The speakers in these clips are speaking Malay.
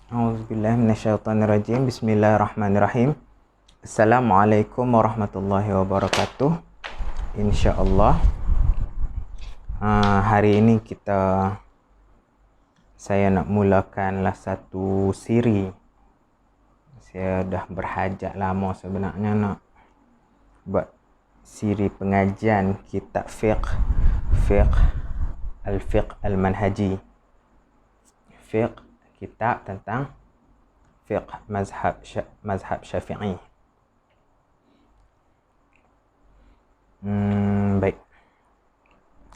A'udzubillahi minasyaitonirrajim. Bismillahirrahmanirrahim. Assalamualaikum warahmatullahi wabarakatuh. InsyaAllah hari ini saya nak mulakanlah satu siri. Saya dah berhajat lama sebenarnya nak buat siri pengajian kitab fiqh al-fiqh al-manhaji. Fiqh, kitab tentang fiqh mazhab Syafi'i. Baik.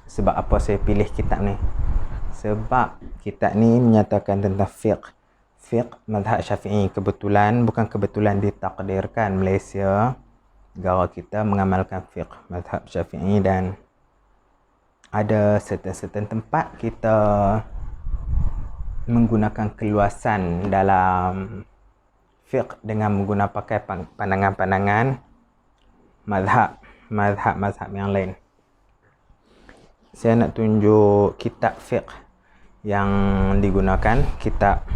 Sebab apa saya pilih kitab ni? Sebab kitab ni menyatakan tentang fiqh mazhab Syafi'i. Bukan kebetulan ditakdirkan Malaysia, negara kita mengamalkan fiqh mazhab Syafi'i, dan ada certain tempat kita menggunakan keluasan dalam fiqh dengan menggunakan pandangan-pandangan mazhab yang lain. Saya nak tunjuk kitab fiqh yang digunakan, kitab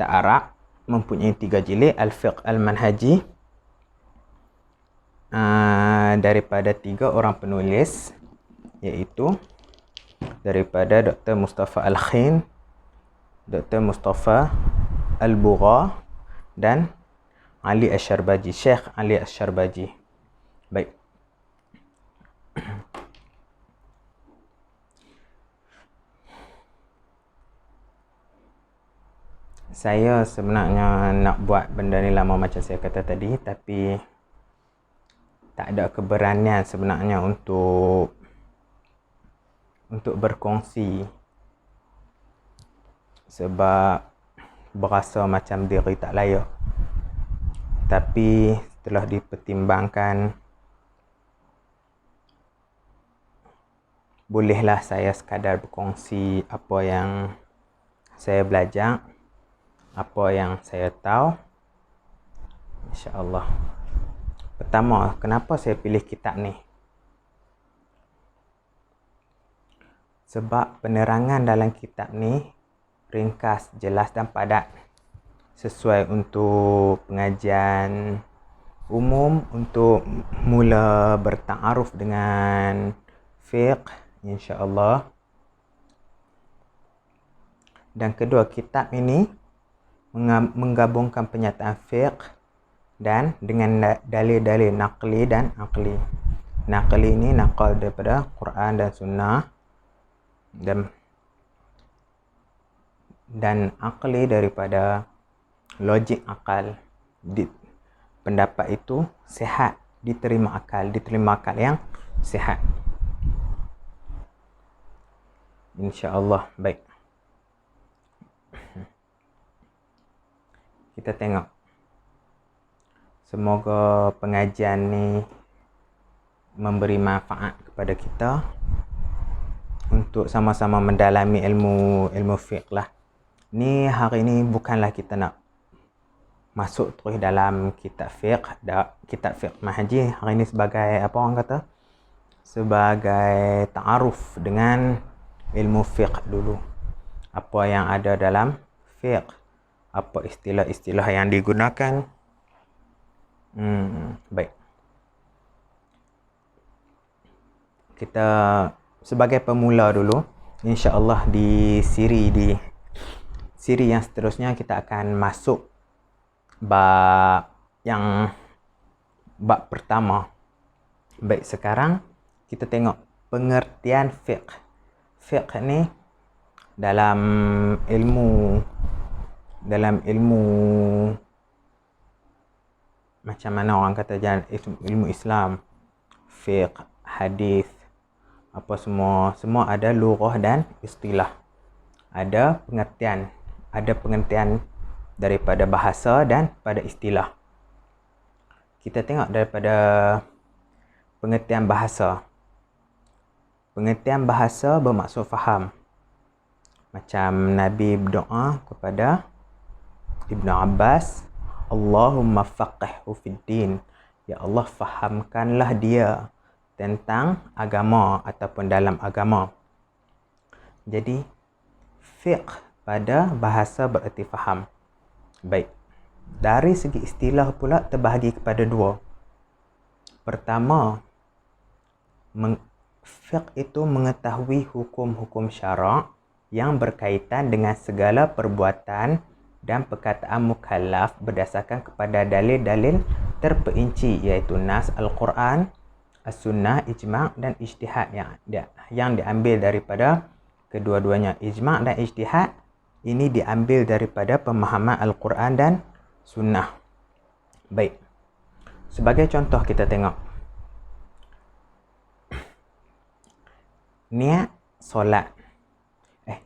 Arab, mempunyai 3 jilid, Al-Fiqh Al-Manhaji, daripada 3 orang penulis, iaitu daripada Dr. Mustafa Al-Khin, Dr. Mustafa Al-Bugha, dan Ali Asy-Syarbaji, Syekh Ali Asy-Syarbaji. Baik. Saya sebenarnya nak buat benda ni lama macam saya kata tadi, tapi tak ada keberanian sebenarnya untuk berkongsi, sebab berasa macam diri tak layak. Tapi setelah dipertimbangkan, bolehlah saya sekadar berkongsi apa yang saya belajar, apa yang saya tahu, insya-Allah. Pertama, kenapa saya pilih kitab ni? Sebab penerangan dalam kitab ni ringkas, jelas dan padat, sesuai untuk pengajian umum, untuk mula bertaaruf dengan fiqh, insya-Allah. Dan kedua, kitab ini menggabungkan penyataan fiqh dan dengan dalil-dalil naqli dan aqli. Naqli ini naqal daripada Quran dan Sunnah, dan aqli daripada logik akal. Pendapat itu sihat, diterima akal yang sihat, insya-Allah. Baik, kita tengok. Semoga pengajian ni memberi manfaat kepada kita untuk sama-sama mendalami ilmu fiqh lah. Ni hari ni bukanlah kita nak masuk terus dalam kitab fiqh manhaji. Hari ni sebagai apa orang kata, sebagai ta'aruf dengan ilmu fiqh dulu. Apa yang ada dalam fiqh, apa istilah-istilah yang digunakan. Baik. Kita sebagai pemula dulu, insya-Allah di siri yang seterusnya kita akan masuk bab pertama. Baik, sekarang kita tengok pengertian fiqh. Fiqh ni dalam ilmu macam mana orang kata, ilmu Islam, fiqh, hadis, apa semua ada lughah dan istilah. Ada pengertian daripada bahasa dan pada istilah. Kita tengok daripada pengertian bahasa. Pengertian bahasa bermaksud faham. Macam Nabi berdoa kepada Ibnu Abbas, Allahumma faqihhu fid din. Ya Allah, fahamkanlah dia tentang agama ataupun dalam agama. Jadi fiqh pada bahasa bererti faham. Baik. Dari segi istilah pula terbahagi kepada dua. Pertama, fiqh itu mengetahui hukum-hukum syarak yang berkaitan dengan segala perbuatan dan perkataan mukallaf berdasarkan kepada dalil-dalil terperinci, iaitu nas Al-Quran, As-Sunnah, Ijma' dan Ijtihad yang diambil daripada kedua-duanya. Ijma' dan Ijtihad ini diambil daripada pemahaman Al-Quran dan Sunnah. Baik. Sebagai contoh kita tengok. Niat solat.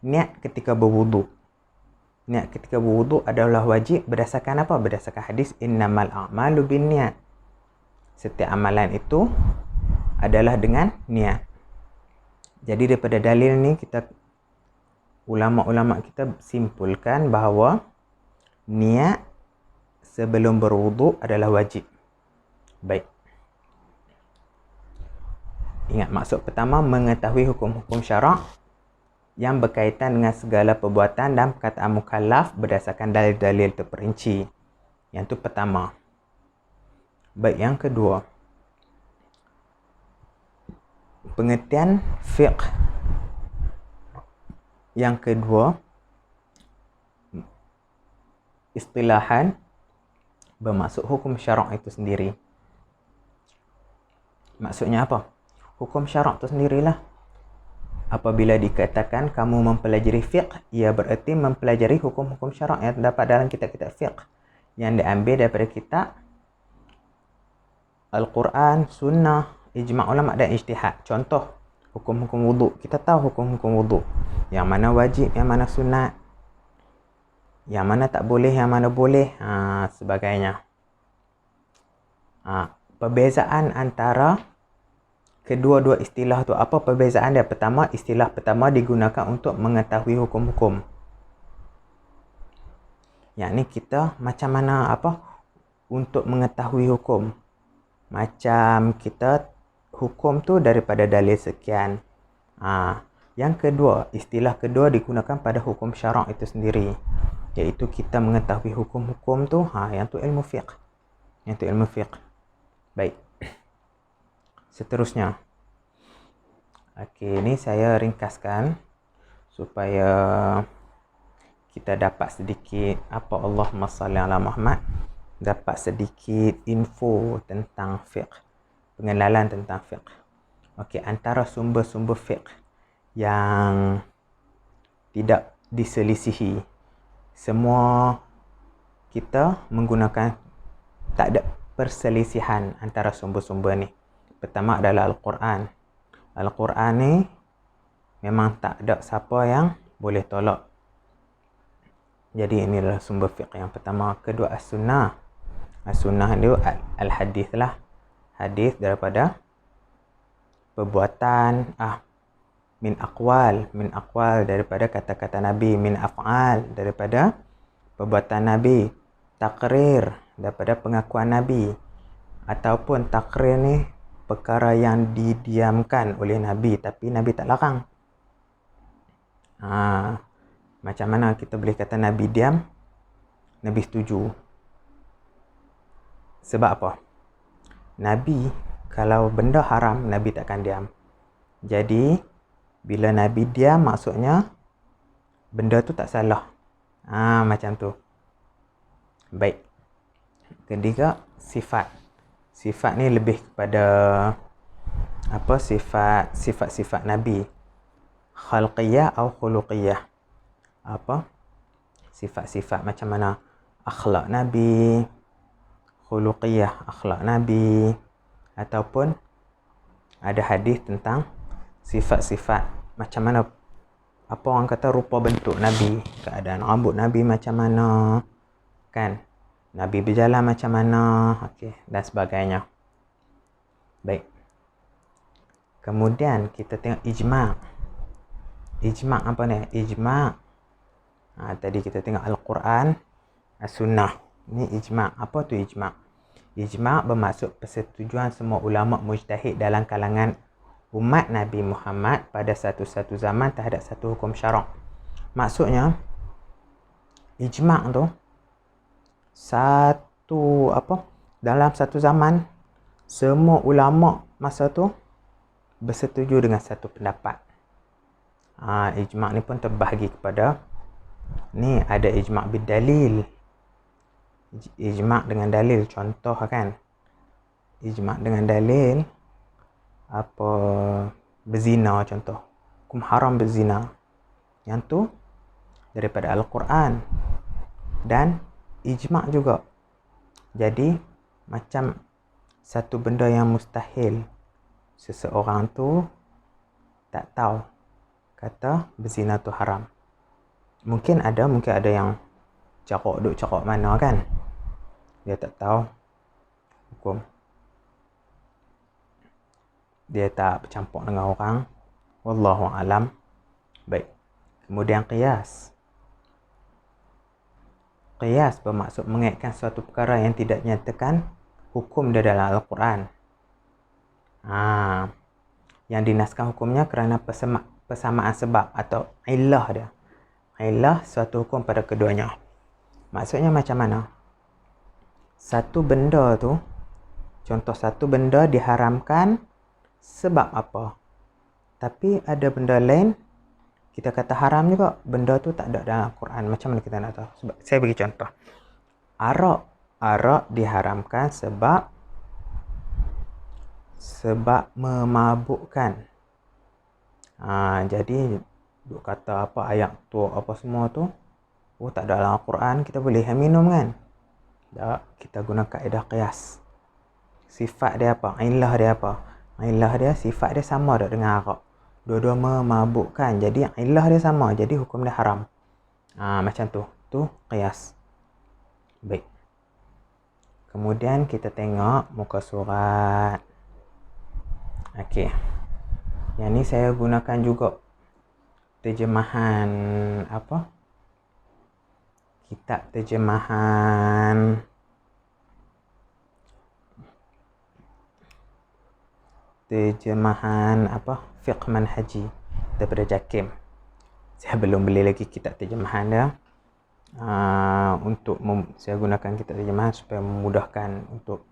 Niat ketika berwuduk. Niat ketika berwuduk adalah wajib berdasarkan apa? Berdasarkan hadis innamal a'malu binniyat. Setiap amalan itu adalah dengan niat. Jadi daripada dalil ni ulama-ulama kita simpulkan bahawa niat sebelum berwuduk adalah wajib. Baik. Ingat maksud pertama, mengetahui hukum-hukum syarak yang berkaitan dengan segala perbuatan dan perkataan mukallaf berdasarkan dalil-dalil terperinci. Yang itu pertama. Baik, yang kedua, pengertian fiqh. Yang kedua, istilahan bermaksud hukum syarak itu sendiri. Maksudnya apa? Hukum syarak itu sendirilah. Apabila dikatakan kamu mempelajari fiqh, ia bererti mempelajari hukum-hukum syarak yang terdapat dalam kitab-kitab fiqh yang diambil daripada kitab Al-Quran, Sunnah, Ijma' ulama dan Ijtihad. Contoh, hukum-hukum wuduk. Kita tahu hukum-hukum wuduk. Yang mana wajib, yang mana sunat. Yang mana tak boleh, yang mana boleh. Sebagainya. Perbezaan antara kedua-dua istilah tu. Apa perbezaan dia? Pertama, istilah pertama digunakan untuk mengetahui hukum-hukum. Yang ni kita macam mana untuk mengetahui hukum. Macam kita hukum tu daripada dalil sekian. Yang kedua, istilah kedua digunakan pada hukum syarak itu sendiri. Iaitu kita mengetahui hukum-hukum tu, yang tu ilmu fiqh. Yang tu ilmu fiqh. Baik. Seterusnya. Okey, ni saya ringkaskan supaya kita dapat sedikit Allahumma salli ala Muhammad, dapat sedikit info tentang fiqh, pengenalan tentang fiqh. Okey, antara sumber-sumber fiqh yang tidak diselisihi, semua kita menggunakan, tak ada perselisihan antara sumber-sumber ni. Pertama adalah Al-Quran. Al-Quran ni memang tak ada siapa yang boleh tolak. Jadi ini adalah sumber fiqh yang pertama. Kedua, As-Sunnah. As-Sunnah itu Al-Hadith lah. Hadith daripada perbuatan, min aqwal daripada kata-kata Nabi, min af'al daripada perbuatan Nabi, takrir daripada pengakuan Nabi, ataupun takrir ni perkara yang didiamkan oleh Nabi tapi Nabi tak larang. Macam mana kita boleh kata Nabi diam, Nabi setuju? Sebab apa? Nabi, kalau benda haram, Nabi takkan diam. Jadi, bila Nabi diam, maksudnya benda tu tak salah. Macam tu. Baik. Ketiga, sifat. Sifat ni lebih kepada sifat-sifat Nabi. Khalqiyah atau khuluqiyah. Sifat-sifat macam mana? Akhlak Nabi, khuluqiyah, akhlak Nabi, ataupun ada hadis tentang sifat-sifat macam mana, orang kata rupa bentuk Nabi, keadaan rambut Nabi macam mana, kan, Nabi berjalan macam mana, dan sebagainya. Baik. Kemudian kita tengok ijma'. Ijma' apa ni? Ijma' tadi kita tengok Al-Quran, As-Sunnah. Ini ijma'. Apa tu ijma'? Ijma' bermaksud persetujuan semua ulama mujtahid dalam kalangan umat Nabi Muhammad pada satu-satu zaman terhadap satu hukum syarak. Maksudnya, ijma' tu dalam satu zaman semua ulama masa tu bersetuju dengan satu pendapat. Ijma' ni pun terbahagi kepada ni, ada ijma' bidalil, ijma' dengan dalil. Contoh kan, ijma' dengan dalil apa, berzina contoh, hukum haram berzina, yang tu daripada Al-Quran dan ijma' juga. Jadi macam satu benda yang mustahil, seseorang tu tak tahu kata berzina tu haram. Mungkin ada yang cakap mana kan, dia tak tahu hukum, dia tak bercampur dengan orang, wallahu alam. Baik, kemudian qiyas. Qiyas bermaksud mengaitkan suatu perkara yang tidak nyatakan hukum dia dalam Al-Quran. Yang dinaskan hukumnya kerana persamaan sebab atau illah dia. Illah suatu hukum pada keduanya. Maksudnya macam mana? Satu benda tu, contoh satu benda diharamkan sebab apa? Tapi ada benda lain kita kata haram juga, benda tu tak ada dalam Al-Quran. Macam mana kita nak tahu? Sebab saya bagi contoh. Arak diharamkan sebab memabukkan. Jadi duk kata apa ayat tu apa semua tu, tak ada dalam Al-Quran, kita boleh minum kan? Tak, kita guna kaedah qiyas. Sifat dia apa? Illah dia apa? Illah dia, sifat dia sama tak dengan arak. Dua-dua memabukkan, jadi illah dia sama, jadi hukum dia haram. Macam tu. Tu qiyas. Baik. Kemudian kita tengok muka surat. Okey. Yang ni saya gunakan juga terjemahan apa? Kitab terjemahan apa? Fiqh Manhaji daripada Jakim. Saya belum beli lagi kitab terjemahan dia. Saya gunakan kitab terjemahan supaya memudahkan untuk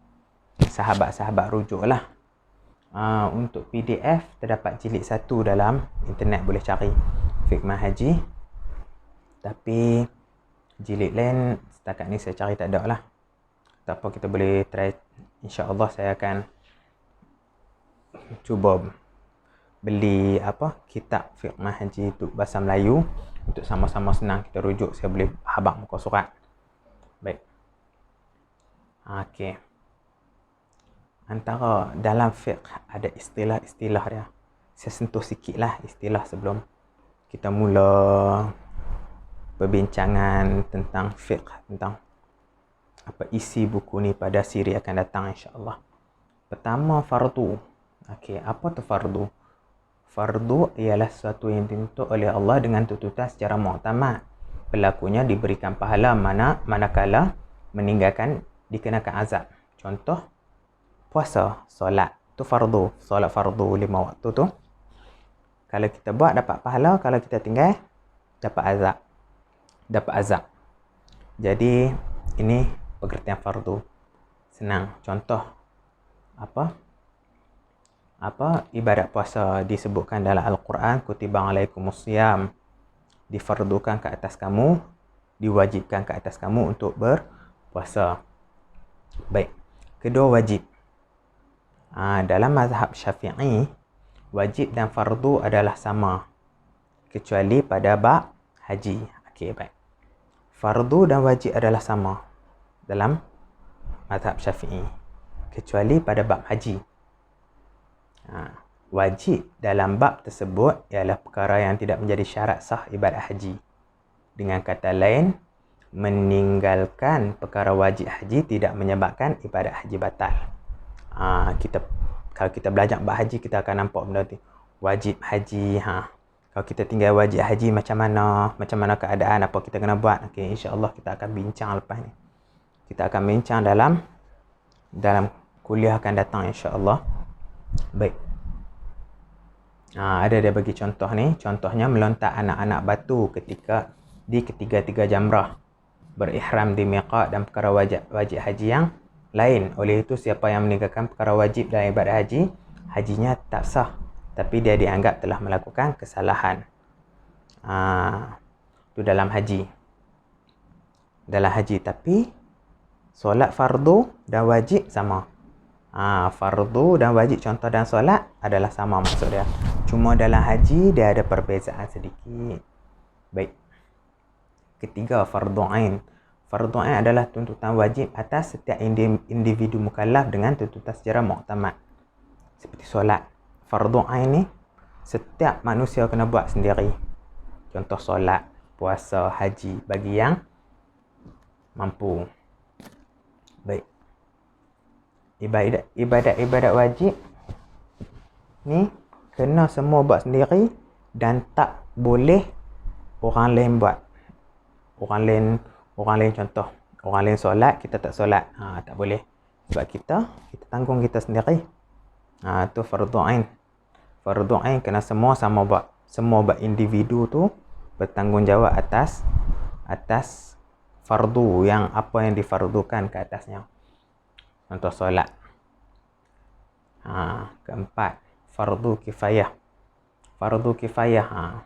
sahabat-sahabat rujuk lah. Untuk PDF terdapat jilid 1 dalam internet, boleh cari Fiqh Manhaji. Tapi jilid lain setakat ni saya cari tak ada lah. Tak apa, kita boleh try. InsyaAllah saya akan cuba beli kitab Fiqh Manhaji untuk bahasa Melayu, untuk sama-sama senang kita rujuk. Saya boleh habaq muka surat. Baik. Okey. Antara dalam fiqh ada istilah-istilah dia. Saya sentuh sikit lah istilah sebelum kita mula perbincangan tentang fiqh, tentang apa isi buku ni pada siri akan datang insya-Allah. Pertama, fardu. Okey, apa tu fardu? Fardu ialah sesuatu yang ditentukan oleh Allah dengan tuntutan secara mu'tamad. Pelakunya diberikan pahala manakala meninggalkan dikenakan azab. Contoh, puasa, solat. Tu fardu. Solat fardu 5 waktu tu, kalau kita buat dapat pahala, kalau kita tinggal dapat azab. Jadi ini pengertian fardu. Senang. Contoh ibadat puasa disebutkan dalam Al-Quran, kutiba alaikumusiyam, difardukan ke atas kamu, diwajibkan ke atas kamu untuk berpuasa. Baik. Kedua, wajib. Dalam mazhab Syafi'i, wajib dan fardu adalah sama, kecuali pada bab haji. Okey, baik. Fardu dan wajib adalah sama dalam mazhab Syafi'i, kecuali pada bab haji. Wajib dalam bab tersebut ialah perkara yang tidak menjadi syarat sah ibadat haji. Dengan kata lain, meninggalkan perkara wajib haji tidak menyebabkan ibadat haji batal. Kalau kita belajar bab haji, kita akan nampak benda tu. Wajib haji, kalau kita tinggal wajib haji macam mana keadaan, apa kita kena buat. Okey, insya-Allah kita akan bincang lepas ni. Kita akan bincang dalam kuliah akan datang insya-Allah. Baik. Ada dia bagi contoh ni. Contohnya melontar anak-anak batu di ketiga-tiga jamrah. berihram di miqat dan perkara wajib haji yang lain. Oleh itu, siapa yang meninggalkan perkara wajib dalam ibadat haji, hajinya tak sah, tapi dia dianggap telah melakukan kesalahan. Itu dalam haji. Tapi solat fardu dan wajib sama. Fardu dan wajib, contoh dan solat adalah sama maksud dia. Cuma dalam haji dia ada perbezaan sedikit. Baik. Ketiga, fardu ain. Fardu ain adalah tuntutan wajib atas setiap individu mukallaf dengan tuntutan secara muktamad. Seperti solat. Fardu ain ni setiap manusia kena buat sendiri. Contoh solat, puasa, haji bagi yang mampu. Baik. Ibadat wajib ni kena semua buat sendiri dan tak boleh orang lain buat. Orang lain contoh, orang lain solat, kita tak solat. Tak boleh. Sebab kita tanggung kita sendiri. Tu fardu ain. Fardu ain kena semua sama buat. Semua buat individu tu bertanggungjawab atas fardu yang apa yang difardukan ke atasnya. Contoh solat. Keempat, fardu kifayah. Fardu kifayah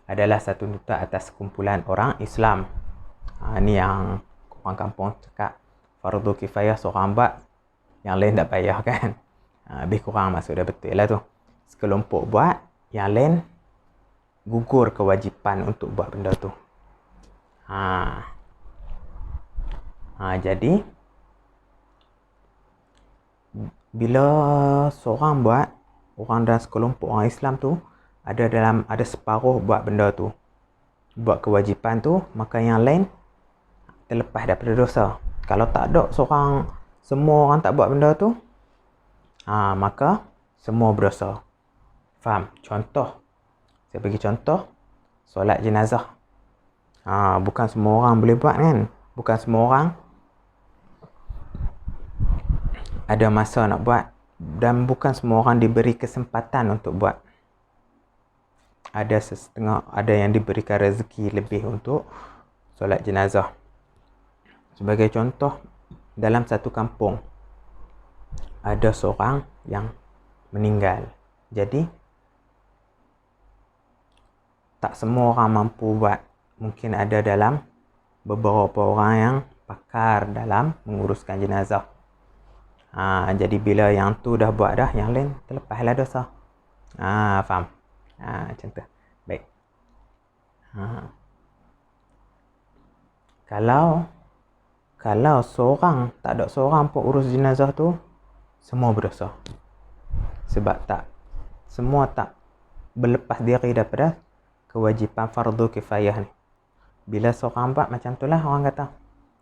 adalah satu tuntutan atas kumpulan orang Islam. Ni yang orang kampung cakap fardu kifayah seorang buat, yang lain tak payah kan. Lebih kurang maksud dia betul lah tu. Sekelompok buat, yang lain gugur kewajipan untuk buat benda tu. Jadi bila seorang buat, orang dan sekelompok orang Islam tu ada separuh buat benda tu, buat kewajipan tu, maka yang lain terlepas daripada dosa. Kalau tak ada semua orang tak buat benda tu, maka semua berdosa. Faham? Contoh, saya bagi contoh solat jenazah. Bukan semua orang boleh buat kan. Bukan semua orang ada masa nak buat, dan bukan semua orang diberi kesempatan untuk buat. Ada yang diberikan rezeki lebih untuk solat jenazah. Sebagai contoh, dalam satu kampung ada seorang yang meninggal. Jadi tak semua orang mampu buat. Mungkin ada dalam beberapa orang yang pakar dalam menguruskan jenazah. Jadi bila yang tu dah buat dah, yang lain terlepaslah dosa. Faham? Macam tu. Baik. Kalau tak ada seorang pun urus jenazah tu, semua berdosa. Sebab semua tak berlepas diri daripada kewajipan fardu kifayah ni. Bila seorang buat macam tu lah orang kata.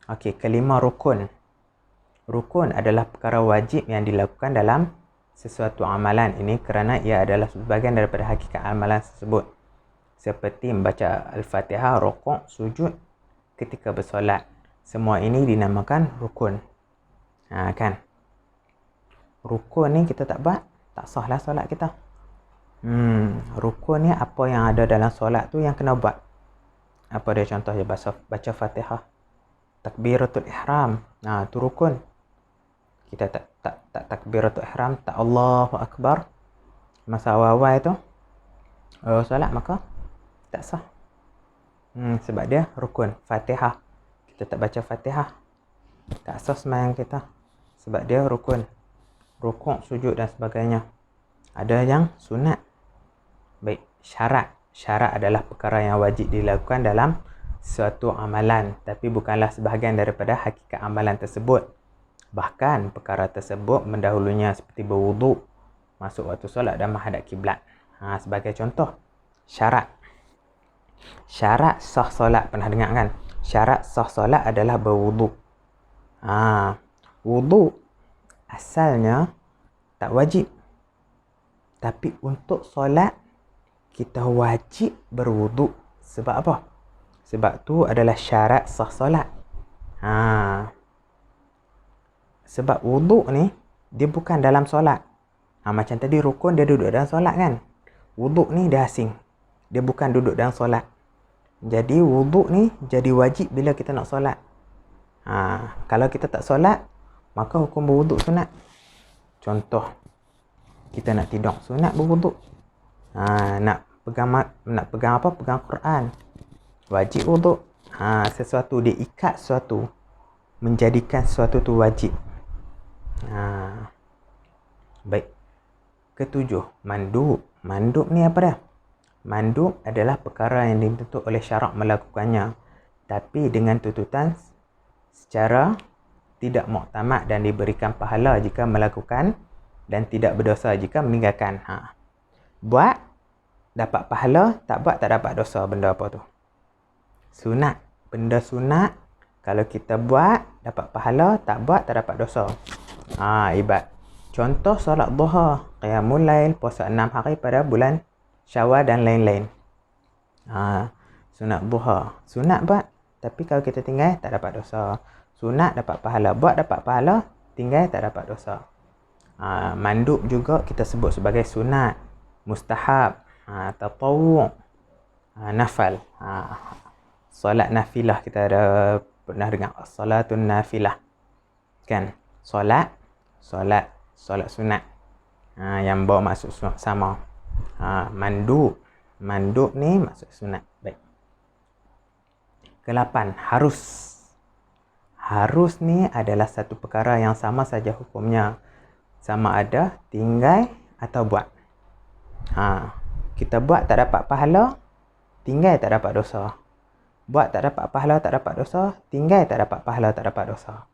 Okey, kelima, rukun. Rukun adalah perkara wajib yang dilakukan dalam sesuatu amalan ini kerana ia adalah sebahagian daripada hakikat amalan tersebut. Seperti membaca Al-Fatihah, rukuk, sujud ketika bersolat. Semua ini dinamakan rukun. Kan? Rukun ni kita tak buat, tak sahlah solat kita. Rukun ni apa yang ada dalam solat tu yang kena buat. Apa dia contohnya? Baca Fatihah, takbiratul ihram. Tu rukun. Kita tak takbiratul ihram, tak Allahu Akbar masa awal-awal tu solat, maka tak sah. Sebab dia rukun. Fatihah, kita tak baca Fatihah, tak sah sembahyang kita, sebab dia rukun. Rukuk, sujud dan sebagainya. Ada yang sunat. Baik, syarat. Syarat adalah perkara yang wajib dilakukan dalam suatu amalan, tapi bukanlah sebahagian daripada hakikat amalan tersebut. Bahkan perkara tersebut mendahulunya, seperti berwuduk, masuk waktu solat dan menghadap kiblat. Sebagai contoh, syarat sah solat. Pernah dengar kan? Syarat sah solat adalah berwuduk. Wuduk asalnya tak wajib, tapi untuk solat kita wajib berwuduk. Sebab apa? Sebab tu adalah syarat sah solat. Sebab wuduk ni dia bukan dalam solat. Macam tadi rukun dia duduk dalam solat kan. Wuduk ni dia asing. Dia bukan duduk dalam solat. Jadi wuduk ni jadi wajib bila kita nak solat. Kalau kita tak solat, maka hukum berwuduk sunat. Contoh, kita nak tidur sunat berwuduk. Nak pegang apa? Pegang Quran. Wajib wuduk. Sesuatu dia ikat sesuatu, menjadikan sesuatu tu wajib. Baik. Ketujuh, mandub. Mandub ni apa dah? Mandub adalah perkara yang dituntut oleh syarak melakukannya, tapi dengan tuntutan secara tidak muktamad dan diberikan pahala jika melakukan dan tidak berdosa jika meninggalkan. Buat dapat pahala, tak buat tak dapat dosa. Benda apa tu? Sunat. Benda sunat, kalau kita buat dapat pahala, tak buat tak dapat dosa. Ibad. Contoh solat duha, qiyamul lail, puasa 6 hari pada bulan Syawal dan lain-lain. Sunat duha. Sunat buat, tapi kalau kita tinggal tak dapat dosa. Sunat dapat pahala, buat dapat pahala, tinggal tak dapat dosa. Mandub juga kita sebut sebagai sunat, mustahab, tatawwu', nafal. Solat nafilah, kita ada pernah dengar solatun nafilah. Kan? Solat sunat. Yang bawa maksud sunat sama. Mandub ni maksud sunat. Baik. Ke-8, harus ni adalah satu perkara yang sama saja hukumnya, sama ada tinggal atau buat. Kita buat tak dapat pahala, tinggal tak dapat dosa. Buat tak dapat pahala, tak dapat dosa, tinggal tak dapat pahala, tak dapat dosa.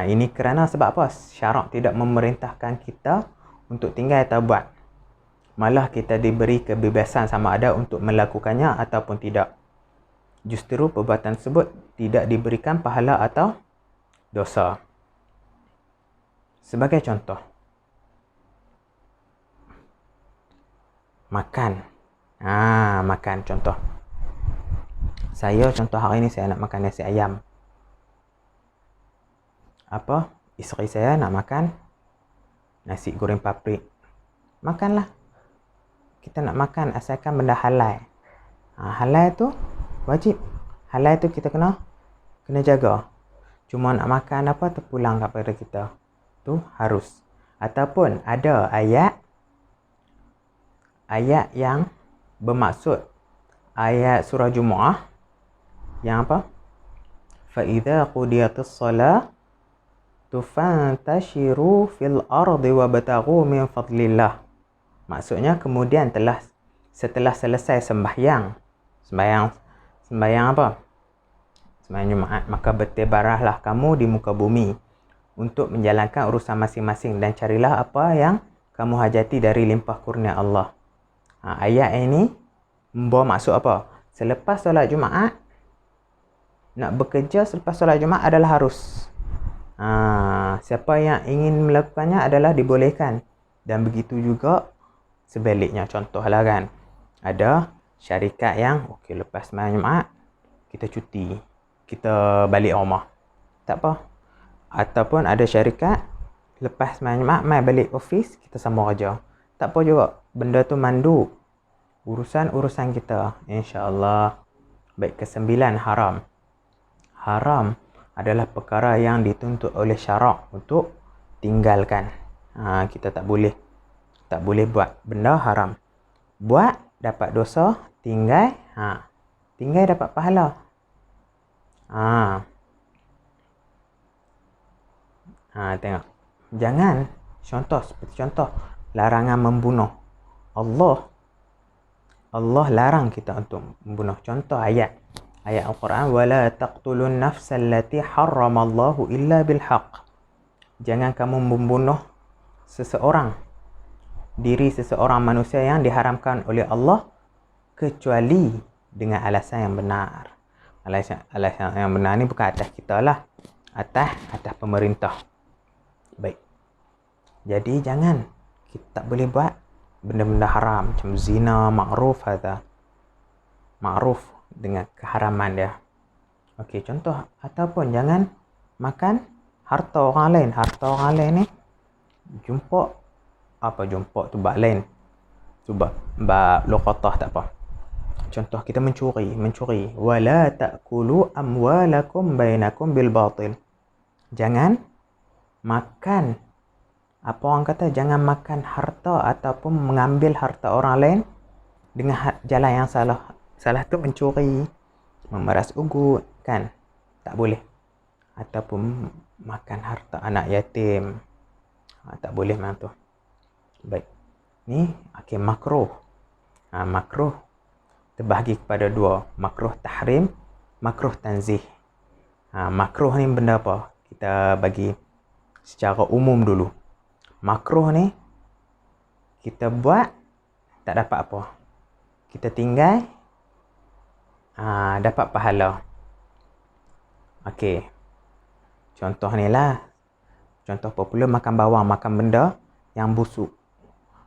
Ini kerana sebab apa? Syarak tidak memerintahkan kita untuk tinggal atau buat. Malah kita diberi kebebasan sama ada untuk melakukannya ataupun tidak. Justru perbuatan tersebut tidak diberikan pahala atau dosa. Sebagai contoh, makan. Makan contoh. Contoh hari ni saya nak makan nasi ayam. Isteri saya nak makan nasi goreng paprik. Makanlah. Kita nak makan asalkan benda halal. Halal tu wajib. Halal tu kita kena jaga. Cuma nak makan terpulang kepada kita, tu harus. Ataupun ada ayat yang bermaksud ayat surah Jumu'ah yang apa? Fa idza qudiyatis shalah tufantashiru fil ardi wabtaghu min fadlillah. Maksudnya kemudian setelah selesai sembahyang apa? Sembahyang Jumaat, maka bertebarahlah kamu di muka bumi untuk menjalankan urusan masing-masing dan carilah apa yang kamu hajati dari limpah kurnia Allah. Ayat ini membawa maksud apa? Selepas solat Jumaat, nak bekerja selepas solat Jumaat adalah harus. Siapa yang ingin melakukannya adalah dibolehkan. Dan begitu juga sebaliknya. Contohlah kan, ada syarikat yang lepas sembahyang Jumaat kita cuti, kita balik rumah, tak apa. Ataupun ada syarikat lepas sembahyang Jumaat mai balik office, kita sambung kerja, tak apa juga. Benda tu mandub, urusan kita, insya-Allah. Baik. Ke-9, haram adalah perkara yang dituntut oleh syarak untuk tinggalkan. Kita tak boleh buat benda haram. Buat dapat dosa, tinggal dapat pahala. Tengok. Jangan seperti contoh larangan membunuh. Allah larang kita untuk membunuh. Contoh ayat Al-Quran, wala taqtulun nafsal lati harramallahu illa bil haqq. Jangan kamu membunuh diri seseorang manusia yang diharamkan oleh Allah kecuali dengan alasan yang benar. Alasan yang benar ni bukan atas kita lah, atas pemerintah. Baik. Jadi jangan, kita tak boleh buat benda-benda haram macam zina, ma'ruf dengan keharaman dia. Okey, contoh. Ataupun jangan makan harta orang lain. Harta orang lain ni jumpa tu bab lain. Tu bab luqatah, tak apa. Contoh kita mencuri. Wala ta'kulu amwalakum bainakum bil batil. Jangan makan, apa orang kata, jangan makan harta ataupun mengambil harta orang lain dengan jalan yang salah. Salah tu mencuri, memeras ugut, kan? Tak boleh. Ataupun makan harta anak yatim. Tak boleh macam tu. Baik. Ni makruh. Makruh terbahagi kepada dua. Makruh tahrim, makruh tanzih. Makruh ni benda apa? Kita bagi secara umum dulu. Makruh ni kita buat tak dapat apa. Kita tinggal dapat pahala. Okey. Contoh ni lah. Contoh popular makan bawang, makan benda yang busuk.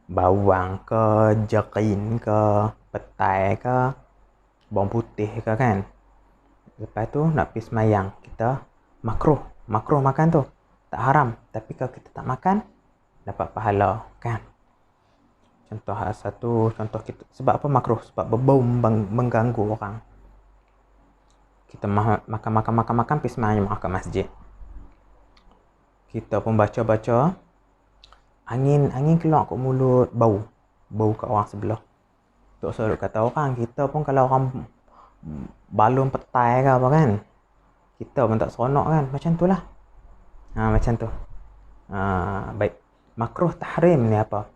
Bawang ke, jerin ke, petai ke, bawang putih ke, kan? Lepas tu nak pergi semayang, kita makruh makan tu. Tak haram, tapi kalau kita tak makan dapat pahala, kan? Contoh kita, sebab apa makruh? Sebab berbau mengganggu orang. Kita makan pergi semayang ke masjid. Kita pun baca angin keluar kat mulut, bau kat orang sebelah. Tok Saruk kata orang, kita pun kalau orang balon petai ke apa, kan, kita pun tak seronok, kan? Macam tu lah. Macam tu. Baik. Makruh tahrim ni apa?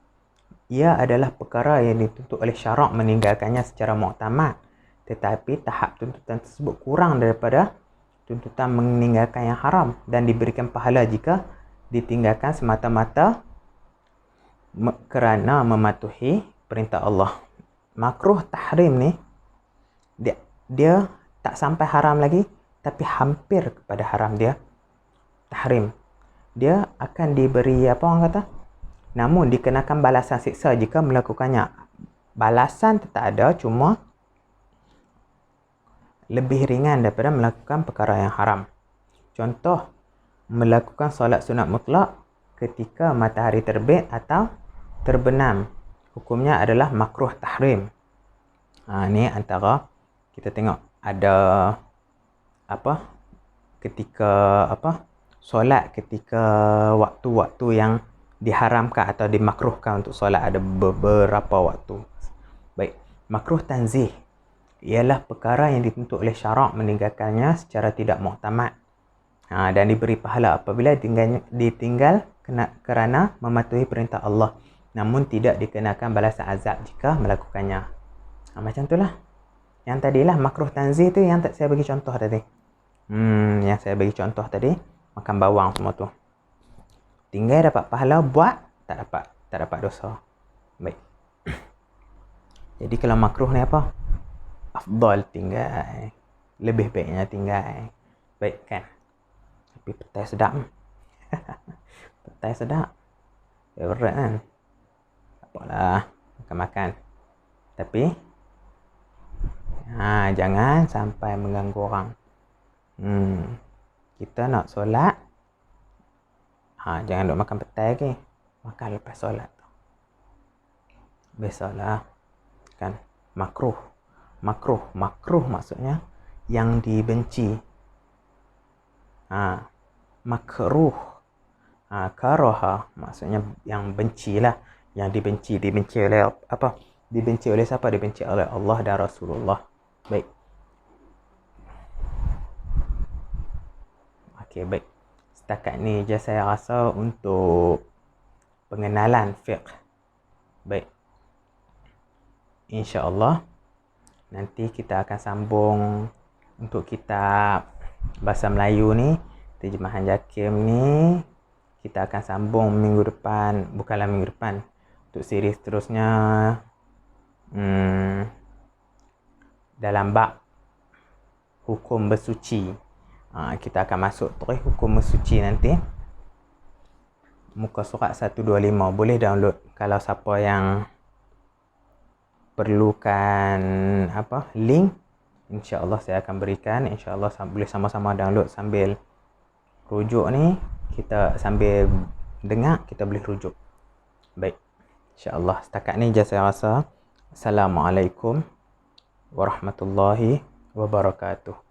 Ia adalah perkara yang dituntut oleh syarak meninggalkannya secara muktamad, tetapi tahap tuntutan tersebut kurang daripada tuntutan meninggalkan yang haram dan diberikan pahala jika ditinggalkan semata-mata kerana mematuhi perintah Allah. Makruh tahrim ni dia tak sampai haram lagi, tapi hampir kepada haram. Dia tahrim. Dia akan diberi apa orang kata? Namun dikenakan balasan siksa jika melakukannya. Balasan tetap ada, cuma lebih ringan daripada melakukan perkara yang haram. Contoh, melakukan solat sunat mutlak ketika matahari terbit atau terbenam. Hukumnya adalah makruh tahrim. Ni antara kita tengok ada apa? Ketika apa? Solat ketika waktu-waktu yang diharamkan atau dimakruhkan untuk solat, ada beberapa waktu. Baik, makruh tanzih ialah perkara yang dituntut oleh syarak meninggalkannya secara tidak muktamad dan diberi pahala apabila ditinggal kerana mematuhi perintah Allah, namun tidak dikenakan balasan azab jika melakukannya. Macam itulah. Yang tadilah makruh tanzih tu yang saya bagi contoh tadi. Yang saya bagi contoh tadi, makan bawang semua tu. Tinggal dapat pahala, buat tak dapat dosa. Baik. Jadi kalau makruh ni apa? Afdal tinggal. Lebih baiknya tinggal. Baik, kan? Tapi petai sedap. Petai sedap. Berat, kan? Tak apalah. Makan-makan. Tapi jangan sampai mengganggu orang. Kita nak solat, jangan duk makan petai ke. Makan lepas solat tu. Biasalah, kan? Makruh maksudnya yang dibenci. Makruh. Karaha maksudnya yang bencilah, yang dibenci oleh apa? Dibenci oleh siapa? Dibenci oleh Allah dan Rasulullah. Baik. Okey, baik. Setakat ni je saya rasa untuk pengenalan fiqh. Baik. InsyaAllah nanti kita akan sambung untuk kitab Bahasa Melayu ni, terjemahan JAKIM ni. Kita akan sambung minggu depan, bukanlah minggu depan, untuk siri seterusnya dalam bab hukum bersuci. Kita akan masuk terus hukum bersuci nanti. Muka surat 125. Boleh download kalau siapa yang perlukan link, insya-Allah saya akan berikan. Insya-Allah boleh sama-sama download sambil rujuk ni, kita sambil dengar, kita boleh rujuk. Baik, insya-Allah setakat ni je saya rasa. Assalamualaikum warahmatullahi wabarakatuh.